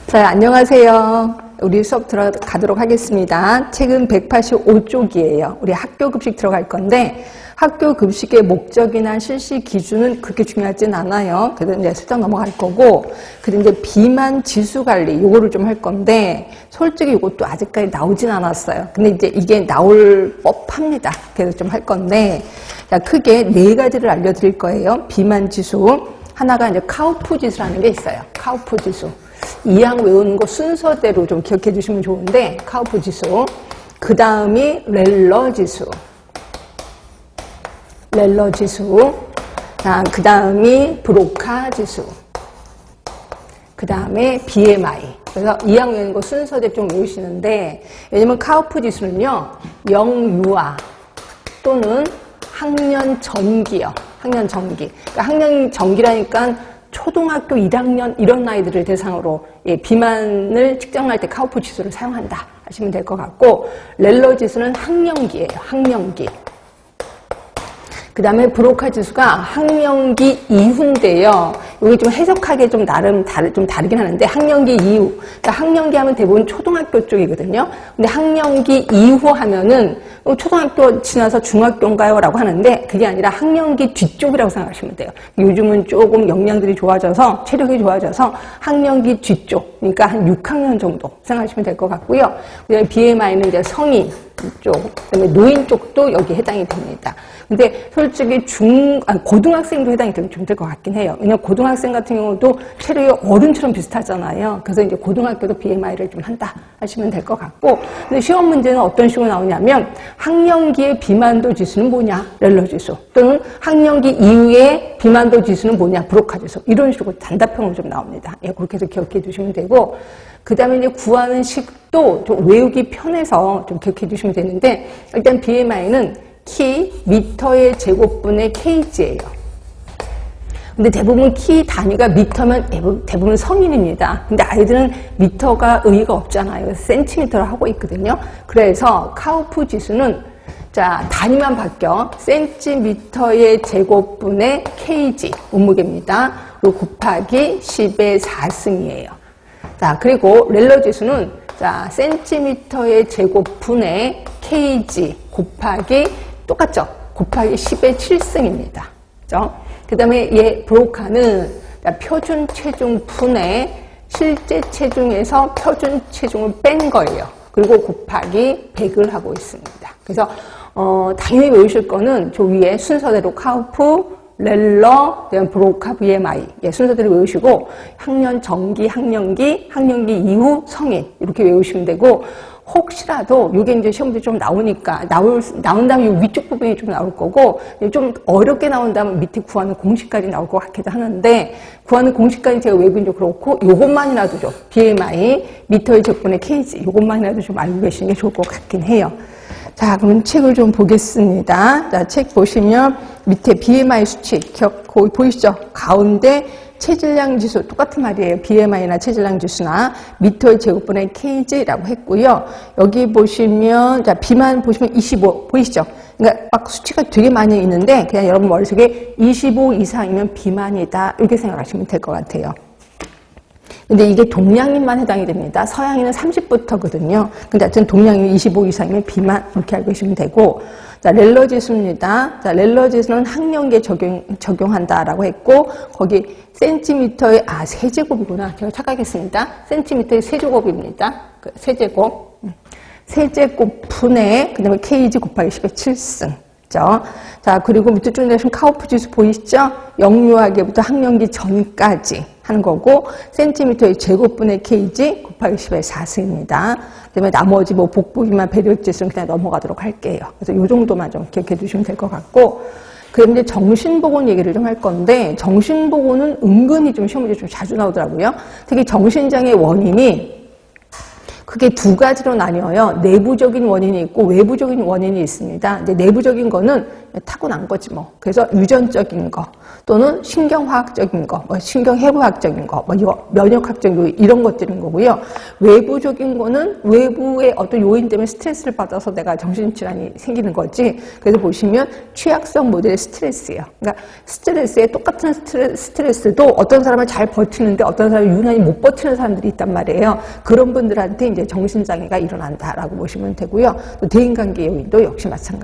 자, 안녕하세요. 우리 수업 들어가도록 하겠습니다. 책은 185쪽이에요. 우리 학교 급식 들어갈 건데 학교 급식의 목적이나 실시 기준은 그렇게 중요하진 않아요. 그래도 이제 슬쩍 넘어갈 거고, 그리고 이제 비만 지수 관리 요거를 좀 할 건데 솔직히 이것도 아직까지 나오진 않았어요. 근데 이제 이게 나올 법합니다. 그래서 좀 할 건데, 자, 크게 4가지를 알려드릴 거예요. 비만 지수 하나가 이제 카우프 지수라는 게 있어요. 카우프 지수. 2항 외우는 거 순서대로 좀 기억해 주시면 좋은데, 카우프 지수. 그 다음이 렐러 지수. 렐러 지수. 자, 그 다음이 브로카 지수. 그 다음에 BMI. 그래서 2항 외우는 거 순서대로 좀 외우시는데, 왜냐면 카우프 지수는요, 영유아 또는 학년 전기요. 학년 전기. 그러니까 학년 전기라니까 초등학교 1학년 이런 아이들을 대상으로 비만을 측정할 때 카우프 지수를 사용한다 하시면 될 것 같고, 렐러 지수는 학령기예요. 학령기. 그 다음에 브로카 지수가 학령기 이후인데요. 여기 좀 해석하기 좀 나름 좀 다르긴 하는데, 학령기 이후. 그러니까 학령기 하면 대부분 초등학교 쪽이거든요. 근데 학령기 이후 하면은 초등학교 지나서 중학교인가요? 라고 하는데, 그게 아니라 학령기 뒤쪽이라고 생각하시면 돼요. 요즘은 조금 영양들이 좋아져서, 체력이 좋아져서 학령기 뒤쪽. 그러니까 한 6학년 정도 생각하시면 될 것 같고요. 그 다음에 BMI는 이제 성인 쪽, 그다음에 노인 쪽도 여기에 해당이 됩니다. 근데 솔직히 고등학생도 해당이 되면 좀 될 것 같긴 해요. 왜냐면 고등학생 같은 경우도 체력이 어른처럼 비슷하잖아요. 그래서 이제 고등학교도 BMI를 좀 한다 하시면 될 것 같고, 근데 시험 문제는 어떤 식으로 나오냐면, 학령기의 비만도 지수는 뭐냐? 렐러 지수. 또는 학령기 이후의 비만도 지수는 뭐냐? 브로카 지수. 이런 식으로 단답형으로 좀 나옵니다. 예, 그렇게 해서 기억해 두시면 되고, 그 다음에 이제 구하는 식도 좀 외우기 편해서 좀 기억해 두시면 되는데, 일단 BMI는 키 미터의 제곱분의 kg예요. 근데 대부분 키 단위가 미터면 대부분 성인입니다. 근데 아이들은 미터가 의의가 없잖아요. 센티미터로 하고 있거든요. 그래서 카우프 지수는 자, 단위만 바뀌어 센티미터의 제곱분의 kg 몸무게입니다. 그리고 곱하기 10의 4승이에요. 자, 그리고 렐러 지수는 자, 센티미터의 제곱분의 kg 곱하기 똑같죠? 곱하기 10의 7승입니다. 그죠? 그 다음에 얘 브로카는 표준 체중 분의 실제 체중에서 표준 체중을 뺀 거예요. 그리고 곱하기 100을 하고 있습니다. 그래서 당연히 외우실 거는 저 위에 순서대로 카우프, 렐러, 브로카, BMI 순서대로 외우시고, 학년 전기, 학령기, 학령기 이후 성인 이렇게 외우시면 되고, 혹시라도 이게 이제 시험들이 좀 나오니까 나온다면 이 위쪽 부분이 좀 나올 거고, 좀 어렵게 나온다면 밑에 구하는 공식까지 나올 것 같기도 하는데, 구하는 공식까지 제가 외우긴 좀 그렇고, 요것만이라도 좀 BMI, 미터의 제곱분의 kg 요것만이라도 좀 알고 계시는 게 좋을 것 같긴 해요. 자, 그러면 책을 좀 보겠습니다. 자, 책 보시면 밑에 BMI 수치 거기 보이시죠? 가운데 체질량 지수 똑같은 말이에요. BMI나 체질량 지수나 미터의 제곱분의 kg라고 했고요. 여기 보시면 자, 비만 보시면 25 보이시죠? 그러니까 막 수치가 되게 많이 있는데 그냥 여러분 머릿속에 25 이상이면 비만이다 이렇게 생각하시면 될 것 같아요. 근데 이게 동양인만 해당이 됩니다. 서양인은 30부터거든요. 근데 하여튼 동양인 25 이상이면 비만 이렇게 알고 계시면 되고, 자, 렐러 지수입니다. 자, 렐러 지수는 학령기에 적용한다라고 했고, 거기 센티미터의 세제곱이구나. 제가 착각했습니다. 센티미터의 세제곱입니다. 세제곱. 세제곱 분의 그다음에 kg 곱하기 10의 7승. 그죠? 자, 그리고 밑에 쭉 내시면 카우프 지수 보이시죠? 영유아기부터 학령기 전까지 하는 거고, 센티미터의 제곱분의 kg 곱하기 10의 4승입니다. 그다음에 나머지 뭐 복부비만 배력 지수는 그냥 넘어가도록 할게요. 그래서 요 정도만 좀 기억해 두시면 될 것 같고, 그럼 이제 정신보건 얘기를 좀 할 건데, 정신보건은 은근히 좀 시험 문제 좀 자주 나오더라고요. 특히 정신장애 원인이 크게 2가지로 나뉘어요. 내부적인 원인이 있고 외부적인 원인이 있습니다. 이제 내부적인 거는 타고난 거지 뭐. 그래서 유전적인 거 또는 신경화학적인 거, 뭐 신경해부학적인 거, 뭐 이거 면역학적인 거 이런 것들인 거고요. 외부적인 거는 외부의 어떤 요인 때문에 스트레스를 받아서 내가 정신질환이 생기는 거지. 그래서 보시면 취약성 모델의 스트레스예요. 그러니까 스트레스에 똑같은 스트레스도 어떤 사람은 잘 버티는데 어떤 사람은 유난히 못 버티는 사람들이 있단 말이에요. 그런 분들한테 이제 정신장애가 일어난다라고 보시면 되고요. 또 대인관계 요인도 역시 마찬가지.